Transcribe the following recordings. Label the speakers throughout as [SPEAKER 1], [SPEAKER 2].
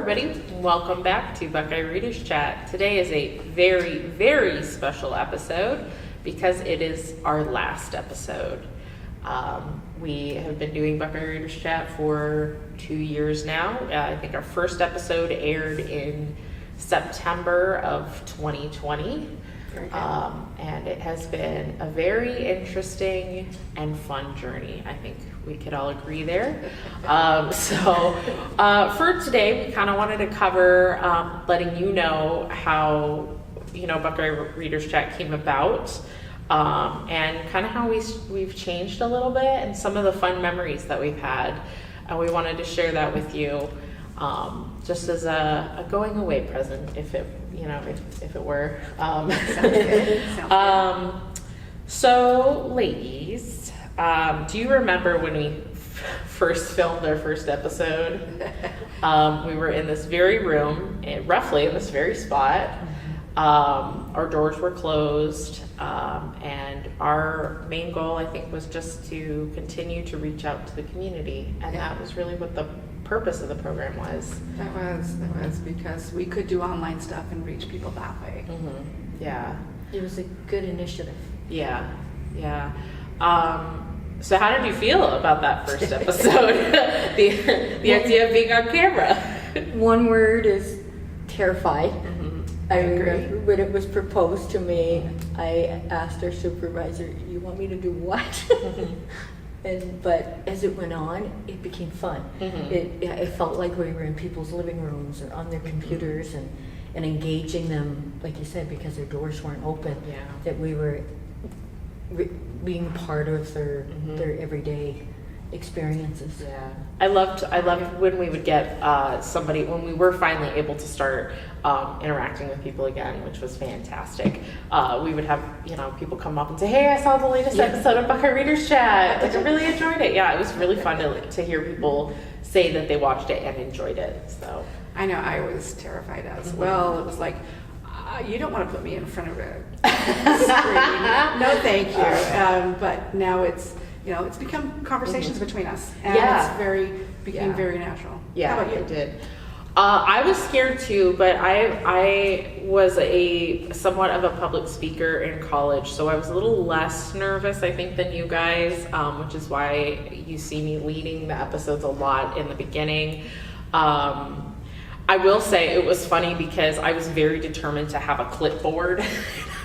[SPEAKER 1] everybody. Welcome back to Buckeye Readers Chat. Today is a very, very special episode because it is our last episode. We have been doing Buckeye Readers Chat for 2 years now. I think our first episode aired in September of 2020. And it has been a very interesting and fun journey. I think we could all agree there. For today, we kind of wanted to cover letting you know how, Buckeye Readers Chat came about, and kind of how we've changed a little bit and some of the fun memories that we've had. And we wanted to share that with you, just as a going away present, if it were. So, ladies, do you remember when we first filmed our first episode? We were in this very room, roughly in this very spot. Our doors were closed, and our main goal, I think, was just to continue to reach out to the community, and that was really what the purpose of the program was.
[SPEAKER 2] That was because we could do online stuff and reach people that way.
[SPEAKER 1] Mm-hmm. Yeah.
[SPEAKER 3] It was a good initiative.
[SPEAKER 1] Yeah. So how did you feel about that first episode? the idea of being on camera?
[SPEAKER 3] One word is terrified.
[SPEAKER 1] Mm-hmm.
[SPEAKER 3] I remember when it was proposed to me, I asked our supervisor, "You want me to do what?"
[SPEAKER 1] Mm-hmm.
[SPEAKER 3] But as it went on, it became fun. Mm-hmm. It felt like we were in people's living rooms or on their computers and engaging them, like you said, because their doors weren't open.
[SPEAKER 1] Yeah.
[SPEAKER 3] That we were being part of their everyday experiences.
[SPEAKER 1] Yeah, I loved when we would get somebody, when we were finally able to start interacting with people again, which was fantastic. We would have people come up and say, "Hey, I saw the latest episode of Buckeye Readers Chat. I really enjoyed it." Yeah, it was really fun to hear people say that they watched it and enjoyed it. So
[SPEAKER 2] I know I was terrified as well. It was like, you don't want to put me in front of a screen. No, thank you. But now it's become conversations between us, and it's became very natural.
[SPEAKER 1] Yeah,
[SPEAKER 2] how about you?
[SPEAKER 1] It did. I was scared too, but I was a somewhat of a public speaker in college, so I was a little less nervous, I think, than you guys, which is why you see me leading the episodes a lot in the beginning. I will say it was funny because I was very determined to have a clipboard.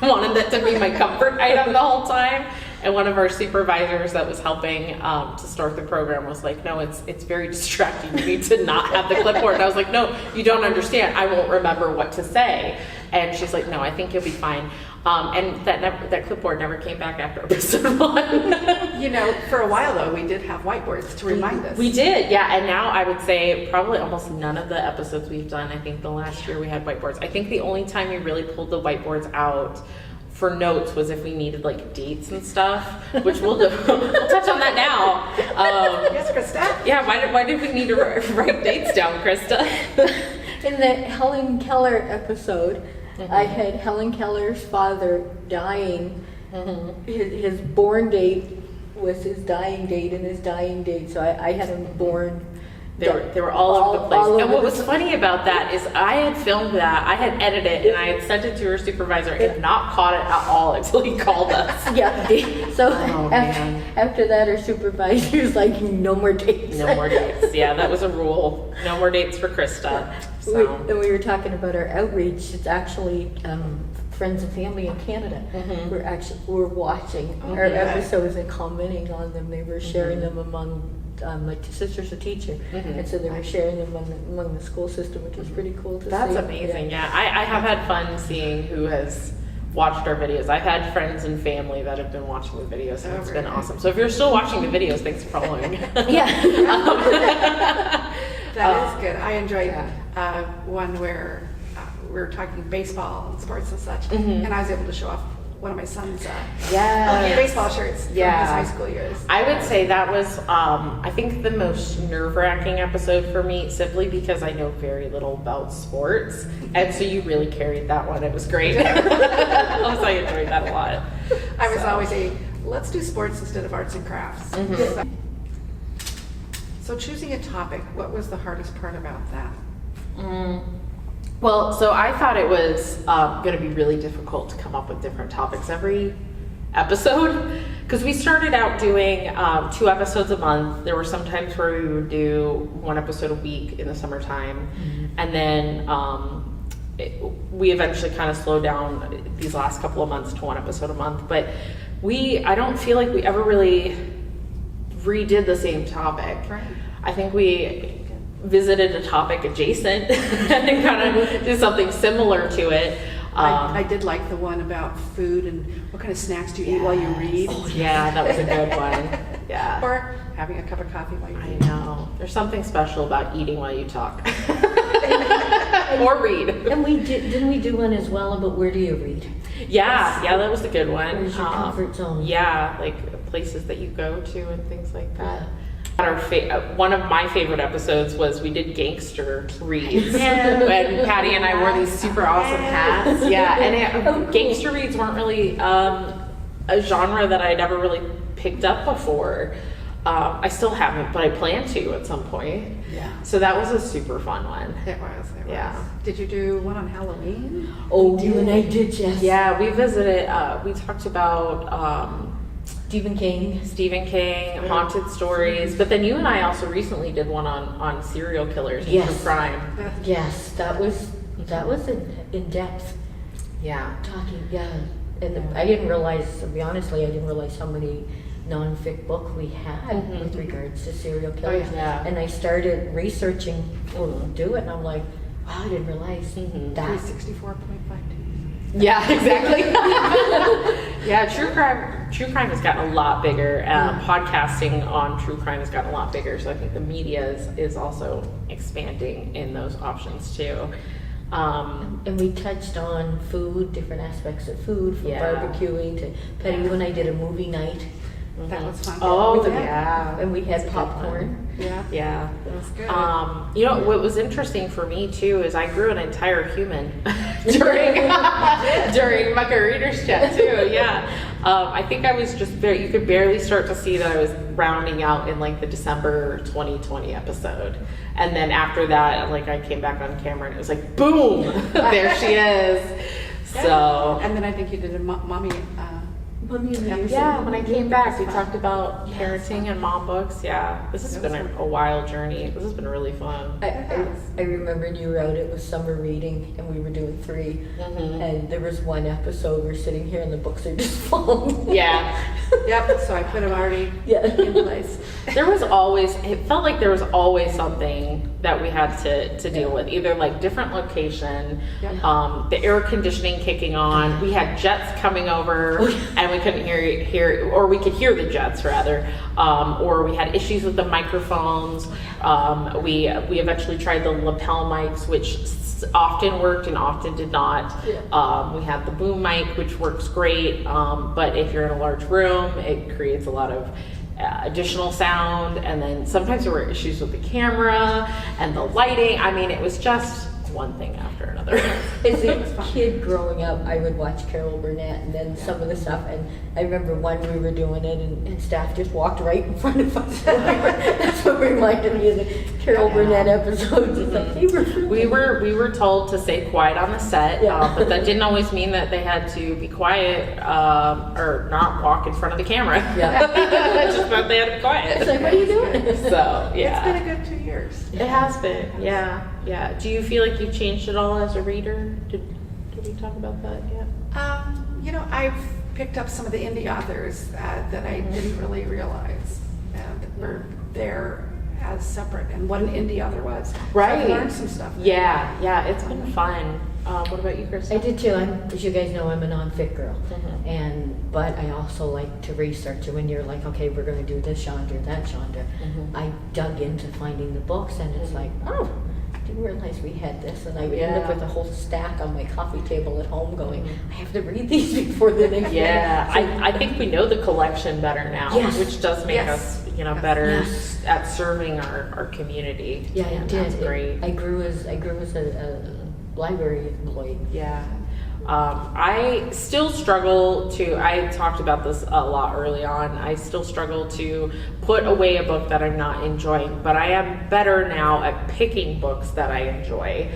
[SPEAKER 1] I wanted that to be my comfort item the whole time. And one of our supervisors that was helping to start the program was like, "No, it's very distracting. You need to not have the clipboard." And I was like, "No, you don't understand. I won't remember what to say." And she's like, "No, I think you'll be fine." And that clipboard never came back after episode 1.
[SPEAKER 2] For a while though, we did have whiteboards to remind us.
[SPEAKER 1] We did, yeah. And now I would say probably almost none of the episodes we've done, I think the last year we had whiteboards. I think the only time we really pulled the whiteboards out for notes was if we needed like dates and stuff, which we'll touch on that now.
[SPEAKER 2] Yes, Krista?
[SPEAKER 1] Yeah, why did we need to write dates down, Krista?
[SPEAKER 3] In the Helen Keller episode, I had Helen Keller's father dying. His born date was his dying date and his dying date, so I had him born.
[SPEAKER 1] They were all over the place. And what was funny about that is I had filmed that, I had edited it, and I had sent it to her supervisor and not caught it at all until he called us.
[SPEAKER 3] Yeah. So after that, our supervisor's like, "No more dates."
[SPEAKER 1] No more dates. Yeah, that was a rule. No more dates for Krista. So.
[SPEAKER 3] We were talking about our outreach. It's actually friends and family in Canada. We're watching our episodes and commenting on them. They were sharing them among my sister's a teacher, and so they were sharing them among the school system, which was pretty cool to see.
[SPEAKER 1] That's amazing. Yeah, I have had fun seeing who has watched our videos. I've had friends and family that have been watching the videos, and it's been awesome. So if you're still watching the videos, thanks for following.
[SPEAKER 3] Yeah.
[SPEAKER 2] That is good. I enjoyed one where we were talking baseball and sports and such, and I was able to show off one of my son's baseball shirts from his high school years.
[SPEAKER 1] I would say that was, I think, the most nerve-wracking episode for me, simply because I know very little about sports, and so you really carried that one. It was great. I enjoyed that a lot.
[SPEAKER 2] I was always let's do sports instead of arts and crafts.
[SPEAKER 1] Mm-hmm.
[SPEAKER 2] So choosing a topic, what was the hardest part about that?
[SPEAKER 1] Well, so I thought it was going to be really difficult to come up with different topics every episode, because we started out doing 2 episodes a month. There were some times where we would do 1 episode a week in the summertime, and then we eventually kind of slowed down these last couple of months to 1 episode a month. But I don't feel like we ever really redid the same topic.
[SPEAKER 2] Right.
[SPEAKER 1] I think we visited a topic adjacent and kind of did something similar to it.
[SPEAKER 2] I did like the one about food and what kind of snacks do you eat while you read.
[SPEAKER 1] Oh, yeah, that was a good one. Yeah.
[SPEAKER 2] Or having a cup of coffee while you
[SPEAKER 1] I
[SPEAKER 2] read.
[SPEAKER 1] know. There's something special about eating while you talk. Or read.
[SPEAKER 3] And didn't we do one as well about where do you read?
[SPEAKER 1] Yeah, that was a good one.
[SPEAKER 3] Where's your comfort zone?
[SPEAKER 1] Yeah, like places that you go to and things like that. One of my favorite episodes was we did gangster reads. When Patty and I wore these super awesome hats. Yeah, and gangster reads weren't really a genre that I'd ever really picked up before. I still haven't, but I plan to at some point.
[SPEAKER 2] Yeah.
[SPEAKER 1] So that was a super fun one.
[SPEAKER 2] It was.
[SPEAKER 1] Yeah.
[SPEAKER 2] Did you do one on Halloween?
[SPEAKER 3] Oh, you and I did, yes.
[SPEAKER 1] Yeah, we visited, we talked about
[SPEAKER 3] Stephen King.
[SPEAKER 1] haunted stories, but then you and I also recently did one on serial killers and true crime.
[SPEAKER 3] Yes, that was in depth
[SPEAKER 1] Yeah.
[SPEAKER 3] talking. Yeah, and I didn't realize, to be honestly, I didn't realize how many non-fic book we had with regards to serial killers.
[SPEAKER 1] yeah.
[SPEAKER 3] And I started researching, do it, and I'm like, wow, I didn't realize that.
[SPEAKER 2] 364.52.
[SPEAKER 1] Yeah, exactly. Yeah, true crime has gotten a lot bigger. Podcasting on true crime has gotten a lot bigger, so I think the media is also expanding in those options too.
[SPEAKER 3] And we touched on food, different aspects of food, from
[SPEAKER 1] Yeah.
[SPEAKER 3] barbecuing to Petty when I did a movie night.
[SPEAKER 2] That was fun.
[SPEAKER 1] Oh,
[SPEAKER 2] With the-
[SPEAKER 1] yeah.
[SPEAKER 3] And we had
[SPEAKER 1] That's a good
[SPEAKER 3] popcorn.
[SPEAKER 2] Yeah.
[SPEAKER 1] Yeah.
[SPEAKER 2] That was good.
[SPEAKER 1] You know, what was interesting for me too is I grew an entire human during Buckeye Readers Chat too. Yeah. I think I was just you could barely start to see that I was rounding out in like the December 2020 episode. And then after that, like I came back on camera and it was like, boom, there she is. So.
[SPEAKER 2] And then I think you did a mommy.
[SPEAKER 1] Yeah, when I came back, we talked about parenting and mom books. Yeah, this has been a wild journey. This has been really fun.
[SPEAKER 3] I remembered you wrote it was summer reading, and we were doing 3. And there was one episode we're sitting here and the books are just falling.
[SPEAKER 1] Yeah.
[SPEAKER 2] Yep. So I put them already in place.
[SPEAKER 1] It felt like there was always something that we had to deal with, either like different location, the air conditioning kicking on, we had jets coming over and we couldn't hear, or we could hear the jets rather, or we had issues with the microphones. We eventually tried the lapel mics, which often worked and often did not. We had the boom mic, which works great, but if you're in a large room, it creates a lot of additional sound. And then sometimes there were issues with the camera and the lighting. I mean, it was just one thing after another.
[SPEAKER 3] As a kid growing up, I would watch Carol Burnett and then some of the stuff, and I remember when we were doing it and staff just walked right in front of us. That's what reminded me of the Carol Burnett episodes. It's like, hey,
[SPEAKER 1] we were told to stay quiet on the set, but that didn't always mean that they had to be quiet or not walk in front of the camera. It just meant they had to be quiet.
[SPEAKER 3] It's like, what are you doing?
[SPEAKER 1] So yeah,
[SPEAKER 2] It's been a good 2 years.
[SPEAKER 1] it has been. Yeah. Do you feel like you've changed at all as a reader? Did we talk about that yet?
[SPEAKER 2] You know, I've picked up some of the indie authors that I didn't really realize were there as separate, and what an indie author was.
[SPEAKER 1] Right.
[SPEAKER 2] So I've learned some stuff.
[SPEAKER 1] Yeah, it's been fun. What about you, Krista?
[SPEAKER 3] I did too. As you guys know, I'm a non-fic girl, but I also like to research. And when you're like, okay, we're going to do this genre, that genre, I dug into finding the books, and it's like, oh, I didn't realize we had this, and I would end up with a whole stack on my coffee table at home, going, I have to read these before the next.
[SPEAKER 1] Yeah, I think we know the collection better now, which does make us, better at serving our community.
[SPEAKER 3] Yeah, it did.
[SPEAKER 1] That's great.
[SPEAKER 3] I grew as a library employee.
[SPEAKER 1] Yeah. I still struggle I talked about this a lot early on, I still struggle to put away a book that I'm not enjoying, but I am better now at picking books that I enjoy,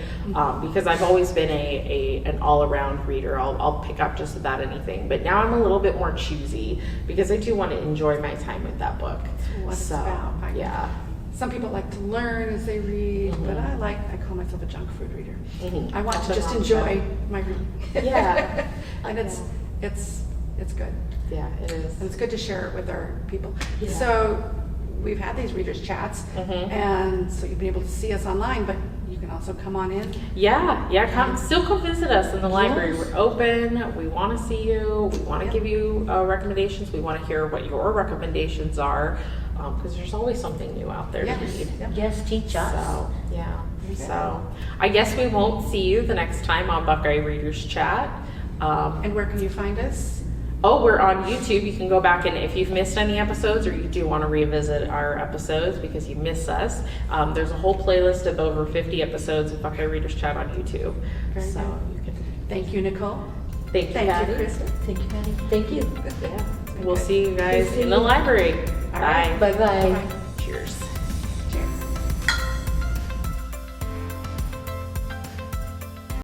[SPEAKER 1] because I've always been an all-around reader. I'll pick up just about anything, but now I'm a little bit more choosy because I do want to enjoy my time with that book.
[SPEAKER 2] What it's about.
[SPEAKER 1] Yeah.
[SPEAKER 2] Some people like to learn as they read, but I call myself a junk food reader. I want to just enjoy my reading.
[SPEAKER 1] Yeah.
[SPEAKER 2] And it's good.
[SPEAKER 1] Yeah, it is.
[SPEAKER 2] And it's good to share it with our people.
[SPEAKER 3] Yeah.
[SPEAKER 2] So we've had these readers chats, and so you've been able to see us online, but you can also come on in.
[SPEAKER 1] Yeah, come visit us in the library.
[SPEAKER 3] Yes.
[SPEAKER 1] We're open, we want to see you, we want to give you recommendations, we want to hear what your recommendations are, because there's always something new out there to read.
[SPEAKER 3] Yes, teach us.
[SPEAKER 1] So, yeah.
[SPEAKER 2] Okay.
[SPEAKER 1] So, I guess we won't see you the next time on Buckeye Readers Chat.
[SPEAKER 2] And where can you find us?
[SPEAKER 1] Oh, we're on YouTube. You can go back, and if you've missed any episodes or you do want to revisit our episodes because you miss us, there's a whole playlist of over 50 episodes of Buckeye Readers Chat on YouTube.
[SPEAKER 2] Very
[SPEAKER 1] so
[SPEAKER 2] good.
[SPEAKER 1] you can.
[SPEAKER 2] Thank you, Nicole.
[SPEAKER 1] Thank you,
[SPEAKER 2] Thank
[SPEAKER 1] Patty.
[SPEAKER 2] you, Krista.
[SPEAKER 3] Thank you, Patty. Thank you.
[SPEAKER 1] Yeah. We'll see you guys
[SPEAKER 3] See
[SPEAKER 1] in the
[SPEAKER 3] you.
[SPEAKER 1] library.
[SPEAKER 2] All right.
[SPEAKER 1] Bye.
[SPEAKER 3] Bye-bye.
[SPEAKER 2] Bye.
[SPEAKER 1] Cheers.